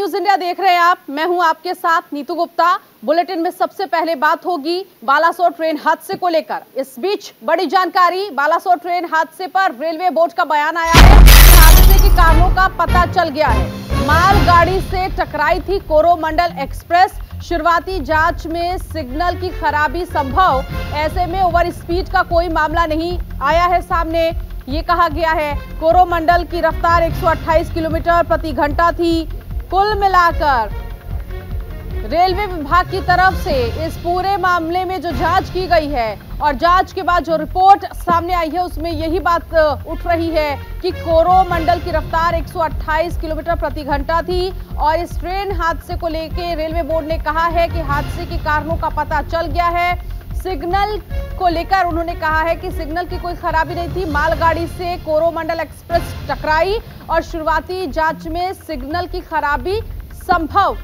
News India देख रहे हैं आप। मैं हूं आपके साथ नीतू गुप्ता। बुलेटिन में सबसे पहले बात होगी बालासोर ट्रेन हादसे को लेकर। इस बीच बड़ी जानकारी, बालासोर ट्रेन हादसे पर रेलवे बोर्ड का बयान आया है कि हादसे के कारणों का पता चल गया है। मालगाड़ी से टकराई थी कोरोमंडल एक्सप्रेस। शुरुआती जांच में सिग्नल की खराबी संभव, ऐसे में ओवर स्पीड का कोई मामला नहीं आया है सामने। ये कहा गया है कोरोमंडल की रफ्तार 128 किलोमीटर प्रति घंटा थी। कुल मिलाकर रेलवे विभाग की तरफ से इस पूरे मामले में जो जांच की गई है और जांच के बाद जो रिपोर्ट सामने आई है उसमें यही बात उठ रही है कि कोरोमंडल की रफ्तार 128 किलोमीटर प्रति घंटा थी। और इस ट्रेन हादसे को लेकर रेलवे बोर्ड ने कहा है कि हादसे के कारणों का पता चल गया है। सिग्नल को लेकर उन्होंने कहा है कि सिग्नल की कोई खराबी नहीं थी, मालगाड़ी से कोरोमंडल एक्सप्रेस टकराई और शुरुआती जांच में सिग्नल की खराबी संभव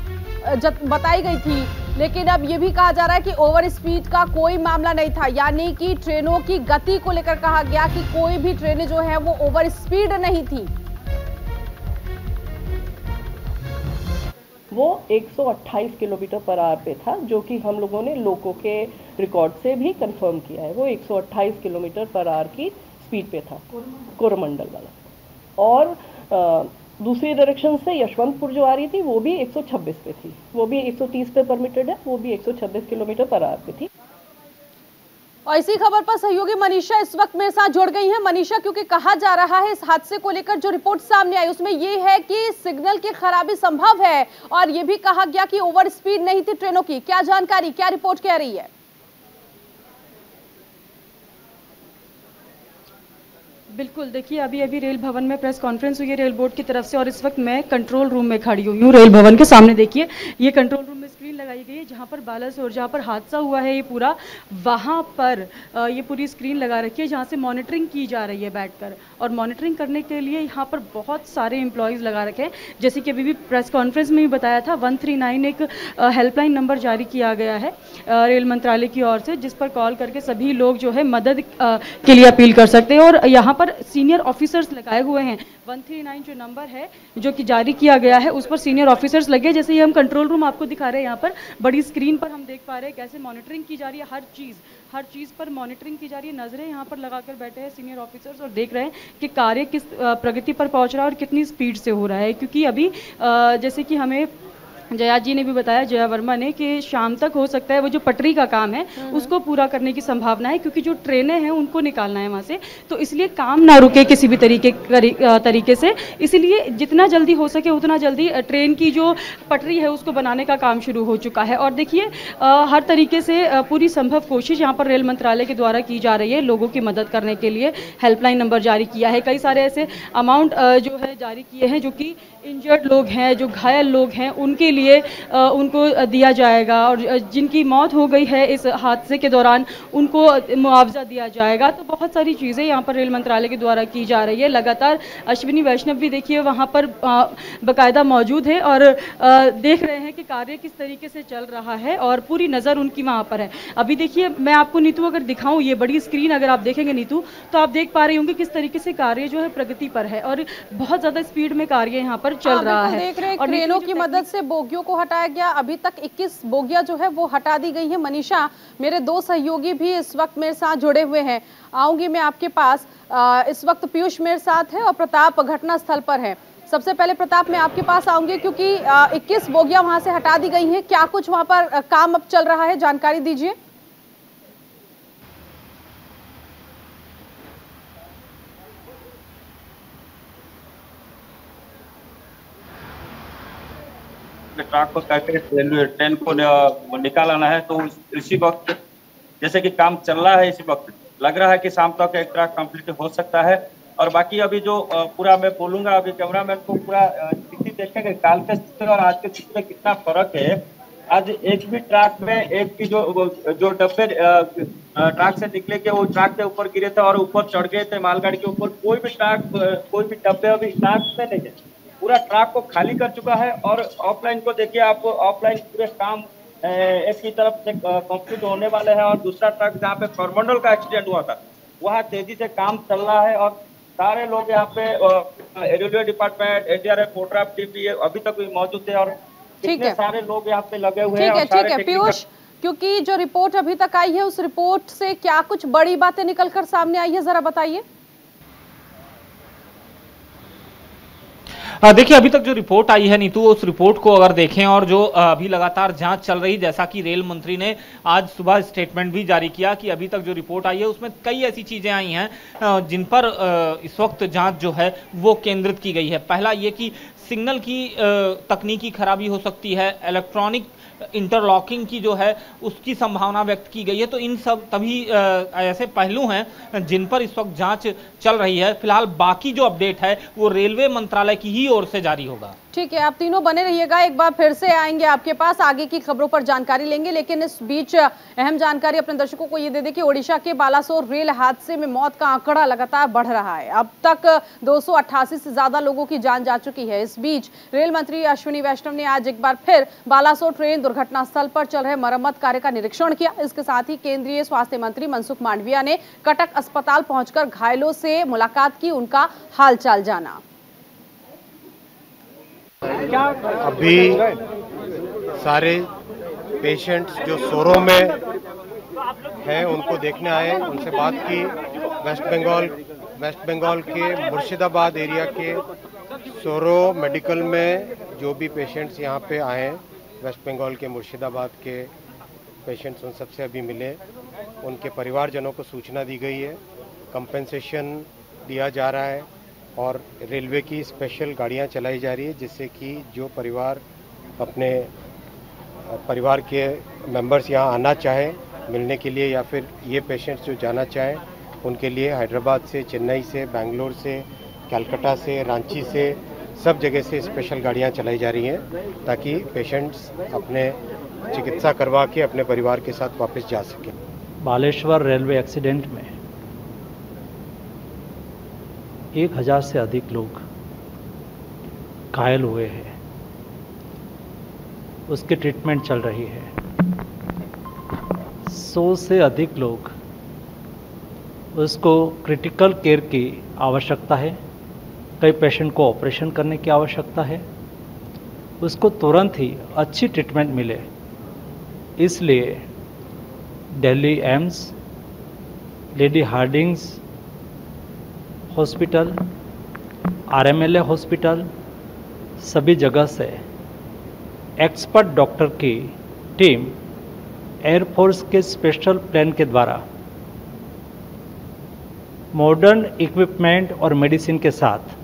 बताई गई थी। लेकिन अब यह भी कहा जा रहा है कि ओवर स्पीड का कोई मामला नहीं था, यानी कि ट्रेनों की गति को लेकर कहा गया कि कोई भी ट्रेनें जो है वो ओवर स्पीड नहीं थी। वो 128 किलोमीटर पर आवर पे था, जो कि हम लोगों ने लोगों के रिकॉर्ड से भी कंफर्म किया है। वो 128 किलोमीटर पर आवर की स्पीड पे था कोरोमंडल वाला। और दूसरी डायरेक्शन से यशवंतपुर जो आ रही थी वो भी 126 पे थी, वो भी 130 पे परमिटेड है, वो भी 126 किलोमीटर पर आवर पे थी। और इसी खबर पर सहयोगी मनीषा इस वक्त मेरे साथ जुड़ गई हैं। मनीषा, क्योंकि कहा जा रहा है इस हादसे को लेकर जो रिपोर्ट सामने आई उसमें यह है कि सिग्नल की खराबी संभव है और यह भी कहा गया कि ओवर स्पीड नहीं थी ट्रेनों की। क्या जानकारी, क्या रिपोर्ट कह रही है? बिल्कुल, देखिए अभी रेल भवन में प्रेस कॉन्फ्रेंस हुई है रेल बोर्ड की तरफ से और इस वक्त मैं कंट्रोल रूम में खड़ी हुई हूँ रेल भवन के सामने। देखिए ये कंट्रोल रूम में स्क्रीन लगाई गई है जहाँ पर बालासोर, जहाँ पर हादसा हुआ है ये पूरा, वहाँ पर ये पूरी स्क्रीन लगा रखी है जहाँ से मॉनिटरिंग की जा रही है बैठकर। और मॉनिटरिंग करने के लिए यहाँ पर बहुत सारे एम्प्लॉयज़ लगा रखे हैं। जैसे कि अभी भी प्रेस कॉन्फ्रेंस में भी बताया था, 139 एक हेल्पलाइन नंबर जारी किया गया है रेल मंत्रालय की ओर से, जिस पर कॉल करके सभी लोग जो है मदद के लिए अपील कर सकते हैं। और यहाँ पर सीनियर ऑफिसर्स लगाए हुए हैं। 139 जो नंबर है जो कि जारी किया गया है उस पर सीनियर ऑफिसर्स लगे। जैसे ये हम कंट्रोल रूम आपको दिखा रहे हैं, यहाँ पर बड़ी स्क्रीन पर हम देख पा रहे हैं कैसे मॉनिटरिंग की जा रही है। हर चीज़ पर मॉनिटरिंग की जा रही है। नजरें यहाँ पर लगाकर बैठे हैं सीनियर ऑफिसर्स और देख रहे हैं कि कार्य किस प्रगति पर पहुँच रहा है और कितनी स्पीड से हो रहा है। क्योंकि अभी जैसे कि हमें जया जी ने भी बताया, जया वर्मा ने, कि शाम तक हो सकता है वो जो पटरी का काम है उसको पूरा करने की संभावना है, क्योंकि जो ट्रेनें हैं उनको निकालना है वहाँ से, तो इसलिए काम ना रुके किसी भी तरीके से। इसलिए जितना जल्दी हो सके उतना जल्दी ट्रेन की जो पटरी है उसको बनाने का काम शुरू हो चुका है। और देखिए हर तरीके से पूरी संभव कोशिश यहाँ पर रेल मंत्रालय के द्वारा की जा रही है लोगों की मदद करने के लिए। हेल्पलाइन नंबर जारी किया है, कई सारे ऐसे अमाउंट जो है जारी किए हैं जो कि इंजर्ड लोग हैं, जो घायल लोग हैं, उनके लिए उनको दिया जाएगा। और जिनकी मौत हो गई है इस हादसे के दौरान उनको मुआवजा दिया जाएगा। तो बहुत सारी चीज़ें यहाँ पर रेल मंत्रालय के द्वारा की जा रही है। लगातार अश्विनी वैष्णव भी देखिए वहाँ पर बाकायदा मौजूद है और देख रहे हैं कि कार्य किस तरीके से चल रहा है और पूरी नज़र उनकी वहाँ पर है। अभी देखिए मैं आपको नीतू अगर दिखाऊँ, ये बड़ी स्क्रीन अगर आप देखेंगे नीतू, तो आप देख पा रहे होंगे किस तरीके से कार्य जो है प्रगति पर है और बहुत ज़्यादा स्पीड में कार्य यहाँ पर चल रहा है। देख रहे हैं क्रेनों की मदद से बोगियों को हटाया गया। अभी तक 21 बोगियां जो है वो हटा दी गई है। मनीषा, मेरे दो सहयोगी भी इस वक्त मेरे साथ जुड़े हुए हैं, आऊंगी मैं आपके पास। इस वक्त पीयूष मेरे साथ है और प्रताप घटना स्थल पर है। सबसे पहले प्रताप मैं आपके पास आऊंगी क्योंकि 21 बोगियां वहां से हटा दी गई हैं। क्या कुछ वहां पर काम अब चल रहा है, जानकारी दीजिए। ट्रैक को करके ट्रेन को निकालना है, तो इसी वक्त जैसे कि काम चल रहा है, इसी वक्त लग रहा है कि शाम तक एक ट्रैक कंप्लीट हो सकता है। और बाकी अभी जो पूरा मैं बोलूंगा, अभी कैमरामैन को पूरा स्थिति देखेंगे काल के चित्र और आज के चित्र में कितना फर्क है। आज एक भी ट्रैक में एक भी जो डब्बे ट्रैक से निकले के वो ट्रैक के ऊपर गिरे थे और ऊपर चढ़ गए थे मालगाड़ी के ऊपर, कोई भी डब्बे अभी ट्रैक में नहीं है। पूरा ट्रैक को खाली कर चुका है। और ऑफलाइन को देखिए आप, ऑफलाइन पूरे काम एक की तरफ से कंप्लीट होने वाले हैं और दूसरा ट्रक जहाँ पे कोरोमंडल का एक्सीडेंट हुआ था वहाँ तेजी से काम चल रहा है और सारे लोग यहाँ पे रेलवे डिपार्टमेंट, एनडीआरएफ, मोटराफ टीम भी अभी तक भी मौजूद थे और कितने सारे लोग यहाँ पे लगे हुए हैं। ठीक है पीयूष, क्योंकि जो रिपोर्ट अभी तक आई है उस रिपोर्ट से क्या कुछ बड़ी बातें निकलकर सामने आई है, जरा बताइए। देखिए, अभी तक जो रिपोर्ट आई है नीतू, उस रिपोर्ट को अगर देखें और जो अभी लगातार जांच चल रही, जैसा कि रेल मंत्री ने आज सुबह स्टेटमेंट भी जारी किया कि अभी तक जो रिपोर्ट आई है उसमें कई ऐसी चीजें आई हैं जिन पर इस वक्त जांच जो है वो केंद्रित की गई है। पहला ये कि सिग्नल की तकनीकी खराबी हो सकती है, इलेक्ट्रॉनिक इंटरलॉकिंग की जो है उसकी संभावना व्यक्त की गई है। तो इन सब तभी ऐसे पहलू हैं जिन पर इस वक्त जांच चल रही है। फिलहाल बाकी जो अपडेट है वो रेलवे मंत्रालय की ही ओर से जारी होगा। ठीक है, आप तीनों बने रहिएगा, एक बार फिर से आएंगे आपके पास, आगे की खबरों पर जानकारी लेंगे। लेकिन इस बीच अहम जानकारी अपने दर्शकों को ये दे दें कि ओडिशा के बालासोर रेल हादसे में मौत का आंकड़ा लगातार बढ़ रहा है। अब तक 288 से ज्यादा लोगों की जान जा चुकी है। इस बीच रेल मंत्री अश्विनी वैष्णव ने आज एक बार फिर बालासोर ट्रेन दुर्घटना स्थल पर चल रहे मरम्मत कार्य का निरीक्षण किया। इसके साथ ही केंद्रीय स्वास्थ्य मंत्री मनसुख मांडविया ने कटक अस्पताल पहुंचकर घायलों से मुलाकात की, उनका हालचाल जाना। अभी सारे पेशेंट्स जो सोरो में हैं उनको देखने आए, उनसे बात की। वेस्ट बंगाल के मुर्शिदाबाद एरिया के सोरो मेडिकल में जो भी पेशेंट्स यहाँ पे आए हैं, वेस्ट बंगाल के मुर्शिदाबाद के पेशेंट्स, उन सबसे अभी मिले। उनके परिवारजनों को सूचना दी गई है, कंपेंसेशन दिया जा रहा है और रेलवे की स्पेशल गाड़ियां चलाई जा रही है जिससे कि जो परिवार अपने परिवार के मेंबर्स यहाँ आना चाहे मिलने के लिए या फिर ये पेशेंट्स जो जाना चाहें उनके लिए हैदराबाद से, चेन्नई से, बेंगलोर से, कलकत्ता से, रांची से, सब जगह से स्पेशल गाड़ियां चलाई जा रही हैं ताकि पेशेंट्स अपने चिकित्सा करवा के अपने परिवार के साथ वापस जा सकें। बालेश्वर रेलवे एक्सीडेंट में 1000 से अधिक लोग घायल हुए हैं, उसकी ट्रीटमेंट चल रही है। 100 से अधिक लोग उसको क्रिटिकल केयर की आवश्यकता है, कई पेशेंट को ऑपरेशन करने की आवश्यकता है, उसको तुरंत ही अच्छी ट्रीटमेंट मिले, इसलिए Delhi AIIMS, Lady Hardinge's hospital, RMLA hospital, सभी जगह से एक्सपर्ट डॉक्टर की टीम एयरफोर्स के स्पेशल प्लेन के द्वारा मॉडर्न इक्विपमेंट और मेडिसिन के साथ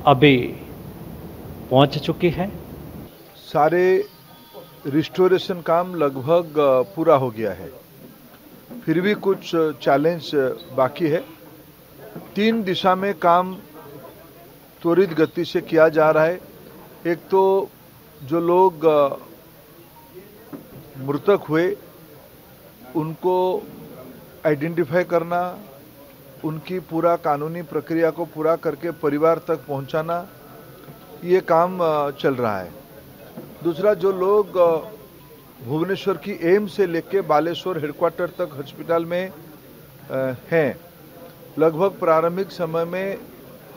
अभी पहुंच चुकी है। सारे रिस्टोरेशन काम लगभग पूरा हो गया है, फिर भी कुछ चैलेंज बाकी है। 3 दिशा में काम त्वरित गति से किया जा रहा है। एक तो जो लोग मृतक हुए उनको आइडेंटिफाई करना, उनकी पूरा कानूनी प्रक्रिया को पूरा करके परिवार तक पहुंचाना, ये काम चल रहा है। दूसरा, जो लोग भुवनेश्वर की एम्स से लेके बालेश्वर हेडक्वार्टर तक हॉस्पिटल में हैं, लगभग प्रारंभिक समय में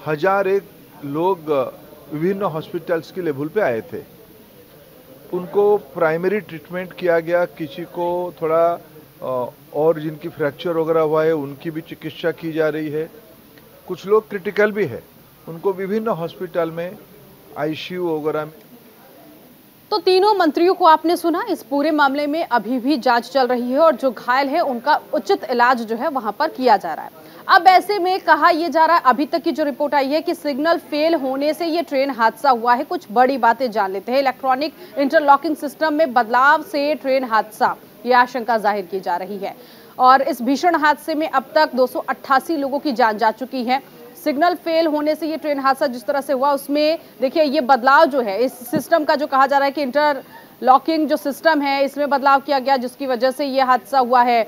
1001 लोग विभिन्न हॉस्पिटल्स के लेवल पे आए थे। उनको प्राइमरी ट्रीटमेंट किया गया, किसी को थोड़ा और जिनकी फ्रैक्चर वगैरह हुआ है उनकी भी चिकित्सा की जा रही है। कुछ लोग क्रिटिकल भी है, उनको विभिन्न हॉस्पिटल में आईसीयू वगैरह में। तो तीनों मंत्रियों को आपने सुना, इस पूरे मामले में अभी भी जांच चल रही है और जो घायल है उनका उचित इलाज जो है वहां पर किया जा रहा है। अब ऐसे में कहा यह जा रहा है, अभी तक की जो रिपोर्ट आई है कि सिग्नल फेल होने से ये ट्रेन हादसा हुआ है। कुछ बड़ी बातें जान लेते हैं। इलेक्ट्रॉनिक इंटरलॉकिंग सिस्टम में बदलाव से ट्रेन हादसा, ये आशंका जाहिर की जा रही है। और इस भीषण हादसे में अब तक 288 लोगों की जान जा चुकी है। सिग्नल फेल होने से ये ट्रेन हादसा जिस तरह से हुआ, उसमें देखिए ये बदलाव जो है इस सिस्टम का, जो कहा जा रहा है कि इंटरलॉकिंग जो सिस्टम है इसमें बदलाव किया गया, जिसकी वजह से ये हादसा हुआ है।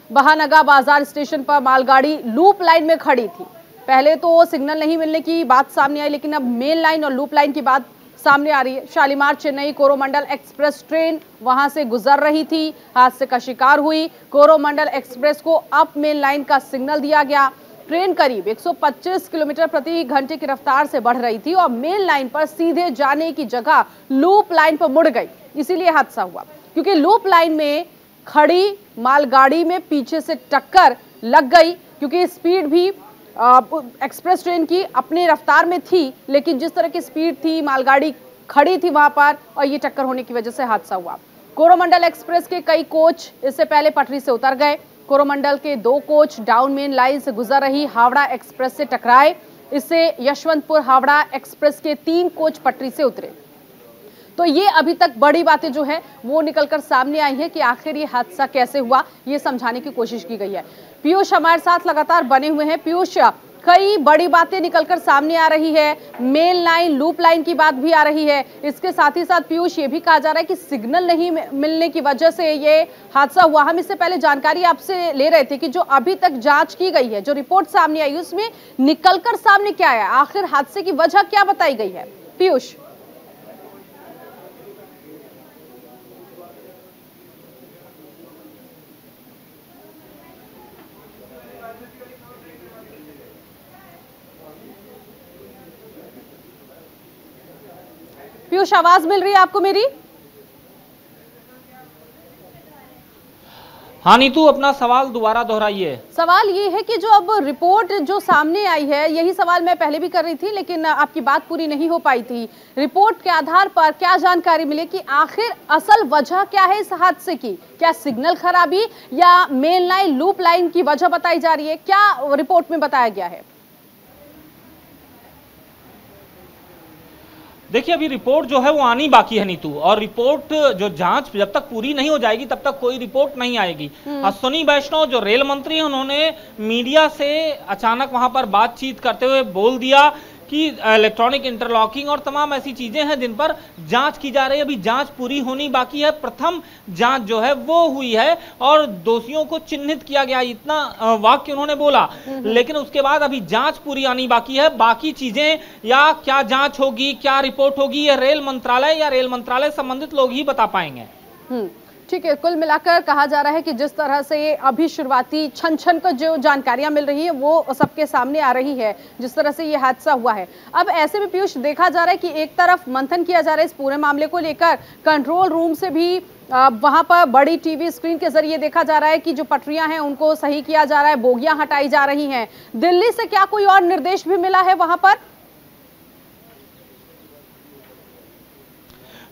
बहानगा बाजार स्टेशन पर मालगाड़ी लूप लाइन में खड़ी थी। पहले तो सिग्नल नहीं मिलने की बात सामने आई, लेकिन अब मेन लाइन और लूप लाइन की बात सामने आ रही है। शालीमार चेन्नई कोरोमंडल एक्सप्रेस ट्रेन वहां से गुजर रही थी, हादसे का शिकार हुई। कोरोमंडल एक्सप्रेस को अब मेन लाइन का सिग्नल दिया गया। ट्रेन करीब 125 किलोमीटर प्रति घंटे की रफ्तार से बढ़ रही थी और मेन लाइन पर सीधे जाने की जगह लूप लाइन पर मुड़ गई। इसीलिए हादसा हुआ, क्योंकि लूप लाइन में खड़ी मालगाड़ी में पीछे से टक्कर लग गई, क्योंकि स्पीड भी एक्सप्रेस ट्रेन की अपनी रफ्तार में थी, लेकिन जिस तरह की स्पीड थी, मालगाड़ी खड़ी थी वहां पर और ये टक्कर होने की वजह से हादसा हुआ। कोरोमंडल एक्सप्रेस के कई कोच इससे पहले पटरी से उतर गए। कोरोमंडल के 2 कोच डाउन मेन लाइन से गुजर रही हावड़ा एक्सप्रेस से टकराए। इससे यशवंतपुर हावड़ा एक्सप्रेस के 3 कोच पटरी से उतरे। तो ये अभी तक बड़ी बातें जो है वो निकलकर सामने आई है कि आखिर ये हादसा कैसे हुआ, ये समझाने की कोशिश की गई है। पीयूष हमारे साथ लगातार बने हुए हैं। पीयूष, कई बड़ी बातें निकलकर सामने आ रही है, मेन लाइन लूप लाइन की बात भी आ रही है। इसके साथ ही साथ पीयूष ये भी कहा जा रहा है कि सिग्नल नहीं मिलने की वजह से ये हादसा हुआ। हम इससे पहले जानकारी आपसे ले रहे थे कि जो अभी तक जांच की गई है, जो रिपोर्ट सामने आई, उसमें निकलकर सामने क्या आया, आखिर हादसे की वजह क्या बताई गई है? पीयूष। पीयूष, आवाज मिल रही है आपको मेरी? हाँ नीतू, अपना सवाल दोबारा दोहराइए। सवाल ये है कि जो अब रिपोर्ट जो सामने आई है, यही सवाल मैं पहले भी कर रही थी लेकिन आपकी बात पूरी नहीं हो पाई थी। रिपोर्ट के आधार पर क्या जानकारी मिली कि आखिर असल वजह क्या है इस हादसे की? क्या सिग्नल खराबी या मेन लाइन लूप लाइन की वजह बताई जा रही है? क्या रिपोर्ट में बताया गया है? देखिए, अभी रिपोर्ट जो है वो आनी बाकी है नीतू, और रिपोर्ट जो जांच जब तक पूरी नहीं हो जाएगी तब तक कोई रिपोर्ट नहीं आएगी। अश्विनी वैष्णव जो रेल मंत्री हैं, उन्होंने मीडिया से अचानक वहां पर बातचीत करते हुए बोल दिया कि इलेक्ट्रॉनिक इंटरलॉकिंग और तमाम ऐसी चीजें हैं जिन पर जांच की जा रही है। अभी जांच पूरी होनी बाकी है। प्रथम जांच जो है वो हुई है और दोषियों को चिन्हित किया गया, इतना वाक्य उन्होंने बोला। लेकिन उसके बाद अभी जांच पूरी आनी बाकी है। बाकी चीजें या क्या जांच होगी, क्या रिपोर्ट होगी, ये रेल मंत्रालय या रेल मंत्रालय संबंधित लोग ही बता पाएंगे। ठीक है, कुल मिलाकर कहा जा रहा है कि जिस तरह से अभी शुरुआती छन को जो जानकारियां मिल रही है वो सबके सामने आ रही है, जिस तरह से ये हादसा हुआ है। अब ऐसे में पीयूष देखा जा रहा है कि एक तरफ मंथन किया जा रहा है इस पूरे मामले को लेकर, कंट्रोल रूम से भी वहां पर बड़ी टीवी स्क्रीन के जरिए देखा जा रहा है कि जो पटरियां हैं उनको सही किया जा रहा है, बोगियां हटाई जा रही हैं। दिल्ली से क्या कोई और निर्देश भी मिला है वहां पर?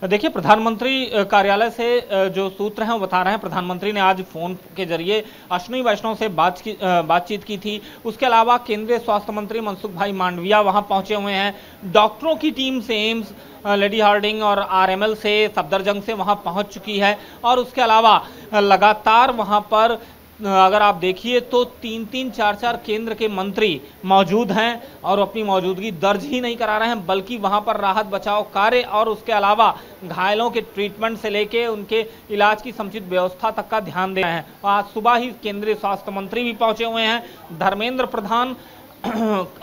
देखिए, प्रधानमंत्री कार्यालय से जो सूत्र हैं वो बता रहे हैं, प्रधानमंत्री ने आज फोन के जरिए अश्विनी वैष्णव से बातचीत की थी। उसके अलावा केंद्रीय स्वास्थ्य मंत्री मनसुख भाई मांडविया वहां पहुंचे हुए हैं। डॉक्टरों की टीम से एम्स, लेडी हार्डिंग और आरएमएल से सफदरजंग से वहां पहुंच चुकी है। और उसके अलावा लगातार वहां पर अगर आप देखिए तो 3-3, 4-4 केंद्र के मंत्री मौजूद हैं और अपनी मौजूदगी दर्ज ही नहीं करा रहे हैं, बल्कि वहां पर राहत बचाव कार्य और उसके अलावा घायलों के ट्रीटमेंट से लेके उनके इलाज की समुचित व्यवस्था तक का ध्यान दे रहे हैं। आज सुबह ही केंद्रीय स्वास्थ्य मंत्री भी पहुंचे हुए हैं। धर्मेंद्र प्रधान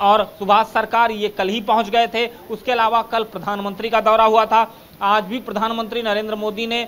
और सुभाष सरकार ये कल ही पहुंच गए थे। उसके अलावा कल प्रधानमंत्री का दौरा हुआ था। आज भी प्रधानमंत्री नरेंद्र मोदी ने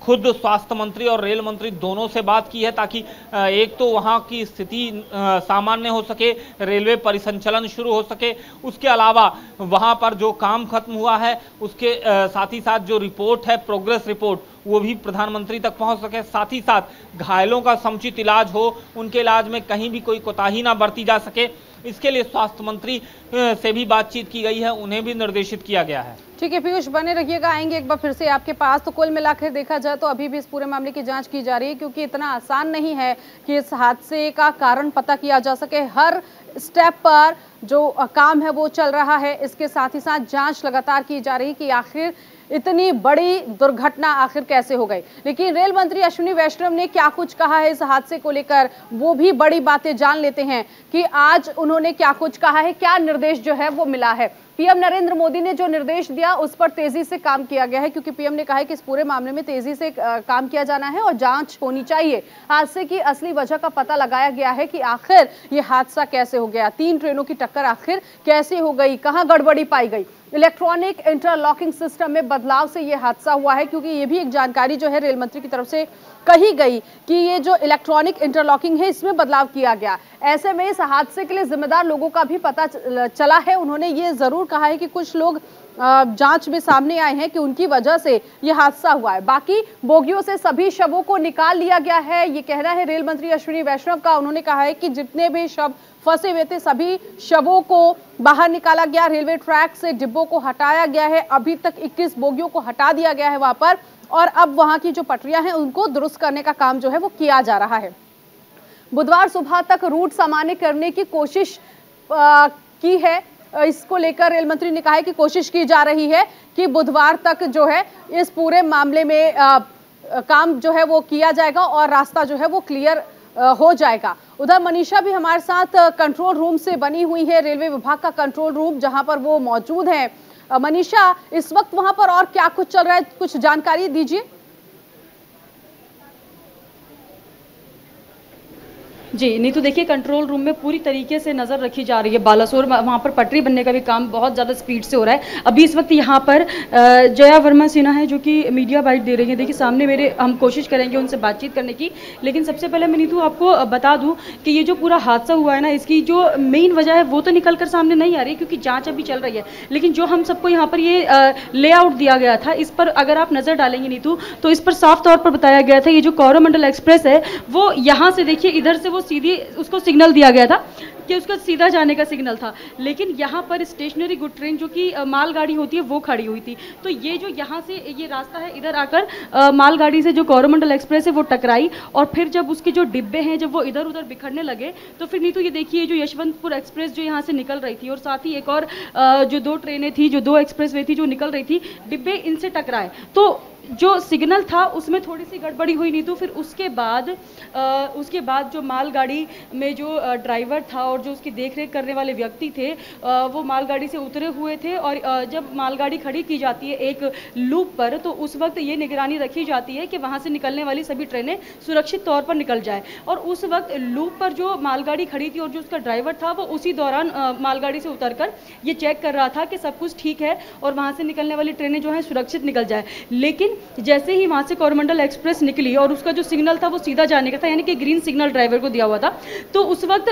खुद स्वास्थ्य मंत्री और रेल मंत्री दोनों से बात की है, ताकि एक तो वहां की स्थिति सामान्य हो सके, रेलवे परिसंचलन शुरू हो सके। उसके अलावा वहां पर जो काम खत्म हुआ है उसके साथ ही साथ जो रिपोर्ट है, प्रोग्रेस रिपोर्ट, वो भी प्रधानमंत्री तक पहुंच सके। साथ ही साथ घायलों का समुचित इलाज हो, उनके इलाज में कहीं भी कोई कोताही ना बरती जा सके, इसके लिए स्वास्थ्य मंत्री से भी बातचीत की गई है, उन्हें भी निर्देशित किया गया है। ठीक है पीयूष, बने रहिएगा, आएंगे एक बार फिर से आपके पास। तो कुल मिलाकर देखा जाए तो अभी भी इस पूरे मामले की जांच की जा रही है, क्योंकि इतना आसान नहीं है कि इस हादसे का कारण पता किया जा सके। हर स्टेप पर जो काम है वो चल रहा है। इसके साथ ही साथ जांच लगातार की जा रही है कि आखिर इतनी बड़ी दुर्घटना आखिर कैसे हो गई। लेकिन रेल मंत्री अश्विनी वैष्णव ने क्या कुछ कहा है इस हादसे को लेकर, वो भी बड़ी बातें जान लेते हैं कि आज उन्होंने क्या कुछ कहा है, क्या निर्देश जो है वो मिला है। पीएम नरेंद्र मोदी ने जो निर्देश दिया उस पर तेजी से काम किया गया है, क्योंकि पीएम ने कहा है कि इस पूरे मामले में तेजी से काम किया जाना है और जांच होनी चाहिए। हादसे की असली वजह का पता लगाया गया है कि आखिर ये हादसा कैसे हो गया, 3 ट्रेनों की टक्कर आखिर कैसे हो गई, कहां गड़बड़ी पाई गई। इलेक्ट्रॉनिक इंटरलॉकिंग सिस्टम में बदलाव से यह हादसा हुआ है, क्योंकि ये भी एक जानकारी जो है रेल मंत्री की तरफ से कही गई कि ये जो इलेक्ट्रॉनिक इंटरलॉकिंग है इसमें बदलाव किया गया। ऐसे में इस हादसे के लिए जिम्मेदार लोगों का भी पता चला है। उन्होंने ये जरूर कहा है कि कुछ लोग जांच में सामने आए हैं कि उनकी वजह से यह हादसा हुआ है। बाकी बोगियों से सभी शवों को निकाल लिया गया है, ये कहना है रेल मंत्री अश्विनी वैष्णव का। उन्होंने कहा है कि जितने भी शव फंसे हुए थे सभी शवों को बाहर निकाला गया, रेलवे ट्रैक से डिब्बों को हटाया गया है। अभी तक 21 बोगियों को हटा दिया गया है वहां पर, और अब वहां की जो पटरियां हैं उनको दुरुस्त करने का काम जो है वो किया जा रहा है। बुधवार सुबह तक रूट सामान्य करने की कोशिश की है। इसको लेकर रेल मंत्री ने कहा है कि कोशिश की जा रही है कि बुधवार तक जो है इस पूरे मामले में काम जो है वो किया जाएगा और रास्ता जो है वो क्लियर हो जाएगा। उधर मनीषा भी हमारे साथ कंट्रोल रूम से बनी हुई है, रेलवे विभाग का कंट्रोल रूम जहां पर वो मौजूद है। मनीषा, इस वक्त वहां पर और क्या कुछ चल रहा है, कुछ जानकारी दीजिए। जी नीतू, देखिए कंट्रोल रूम में पूरी तरीके से नज़र रखी जा रही है। बालासोर वहाँ पर पटरी बनने का भी काम बहुत ज़्यादा स्पीड से हो रहा है। अभी इस वक्त यहाँ पर जया वर्मा सिन्हा है जो कि मीडिया बाइट दे रही है। देखिए सामने मेरे, हम कोशिश करेंगे उनसे बातचीत करने की, लेकिन सबसे पहले मैं नीतू आपको बता दूँ कि ये जो पूरा हादसा हुआ है ना, इसकी जो मेन वजह है वो तो निकल कर सामने नहीं आ रही क्योंकि जाँच अभी चल रही है। लेकिन जो हम सबको यहाँ पर ये लेआउट दिया गया था, इस पर अगर आप नज़र डालेंगे नीतू तो इस पर साफ तौर पर बताया गया था ये जो कोरोमंडल एक्सप्रेस है वो यहाँ से देखिए इधर से वो सीधी उसको सिग्नल दिया गया था कि उसका सीधा जाने का सिग्नल था, लेकिन यहाँ पर स्टेशनरी गुड ट्रेन जो कि मालगाड़ी होती है वो खड़ी हुई थी। तो ये जो यहाँ से ये रास्ता है इधर आकर मालगाड़ी से जो कोरोमंडल एक्सप्रेस है वो टकराई, और फिर जब उसके जो डिब्बे हैं जब वो इधर उधर बिखरने लगे तो फिर नीतू ये देखिए जो यशवंतपुर एक्सप्रेस जो यहाँ से निकल रही थी और साथ ही एक और जो 2 ट्रेनें थी, जो 2 एक्सप्रेस वे थी जो निकल रही थी, डिब्बे इनसे टकराए। तो जो सिग्नल था उसमें थोड़ी सी गड़बड़ी हुई नीतू। फिर उसके बाद जो मालगाड़ी में जो ड्राइवर था और जो उसकी देखरेख करने वाले व्यक्ति थे वो मालगाड़ी से उतरे हुए थे, और जब मालगाड़ी खड़ी की जाती है एक लूप पर तो उस वक्त ये निगरानी रखी जाती है कि वहाँ से निकलने वाली सभी ट्रेनें सुरक्षित तौर पर निकल जाए। और उस वक्त लूप पर जो मालगाड़ी खड़ी थी और जो उसका ड्राइवर था वो उसी दौरान मालगाड़ी से उतरकर ये चेक कर रहा था कि सब कुछ ठीक है और वहाँ से निकलने वाली ट्रेनें जो हैं सुरक्षित निकल जाए। लेकिन जैसे ही वहाँ से कोरोमंडल एक्सप्रेस निकली और उसका जो सिग्नल था वो सीधा जाने का था, यानी कि ग्रीन सिग्नल ड्राइवर को दिया हुआ था, तो उस वक्त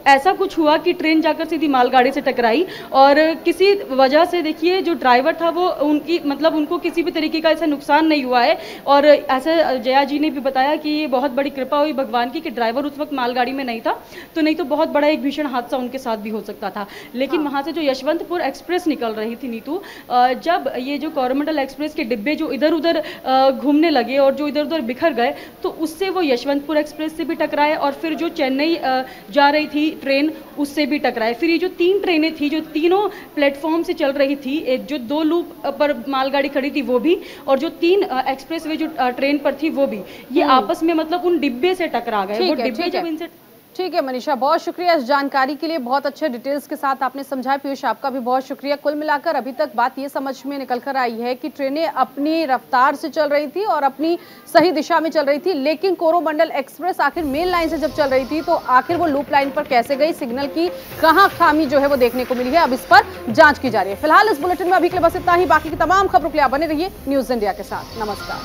ऐसा कुछ हुआ कि ट्रेन जाकर सीधी मालगाड़ी से टकराई। और किसी वजह से देखिए जो ड्राइवर था वो उनको किसी भी तरीके का ऐसा नुकसान नहीं हुआ है। और ऐसा जया जी ने भी बताया कि ये बहुत बड़ी कृपा हुई भगवान की कि ड्राइवर उस वक्त मालगाड़ी में नहीं था, तो नहीं तो बहुत बड़ा एक भीषण हादसा उनके साथ भी हो सकता था। लेकिन वहाँ से जो यशवंतपुर एक्सप्रेस निकल रही थी नीतू, जब ये जो कोरोमंडल एक्सप्रेस के डिब्बे जो इधर उधर घूमने लगे और जो इधर उधर बिखर गए तो उससे वो यशवंतपुर एक्सप्रेस से भी टकराए और फिर जो चेन्नई जा रही थी ट्रेन उससे भी टकराए। फिर ये जो 3 ट्रेनें थी जो तीनों प्लेटफॉर्म से चल रही थी, जो 2 लूप पर मालगाड़ी खड़ी थी वो भी, और जो 3 एक्सप्रेस वे जो ट्रेन पर थी वो भी, ये आपस में उन डिब्बे से टकरा गए। वो डिब्बे जब इनसे ठीक है मनीषा, बहुत शुक्रिया इस जानकारी के लिए, बहुत अच्छे डिटेल्स के साथ आपने समझाया। पीयूष आपका भी बहुत शुक्रिया। कुल मिलाकर अभी तक बात ये समझ में निकल कर आई है कि ट्रेनें अपनी रफ्तार से चल रही थी और अपनी सही दिशा में चल रही थी, लेकिन कोरोमंडल एक्सप्रेस आखिर मेन लाइन से जब चल रही थी तो आखिर वो लूप लाइन पर कैसे गई, सिग्नल की कहाँ खामी जो है वो देखने को मिली है। अब इस पर जांच की जा रही है। फिलहाल इस बुलेटिन में अभी के लिए बस इतना ही। बाकी की तमाम खबरों के लिए आप बने रहिए न्यूज इंडिया के साथ। नमस्कार।